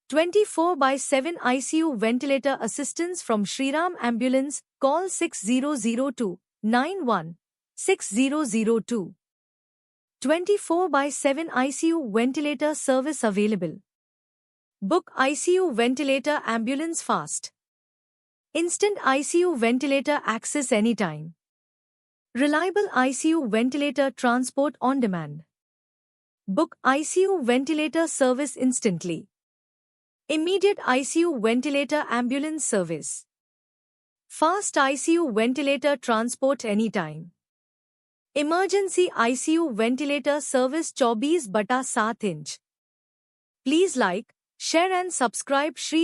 24/7 ICU ventilator assistance from Shriram Ambulance. Call 6002 91 6002. 24/7 ICU ventilator service available. Book ICU ventilator ambulance fast. Instant ICU ventilator access anytime. Reliable ICU ventilator transport on demand. Book ICU ventilator service instantly. Immediate ICU ventilator ambulance service. Fast ICU ventilator transport anytime. Emergency ICU ventilator service 24/7 inch. Please like, share and subscribe Shri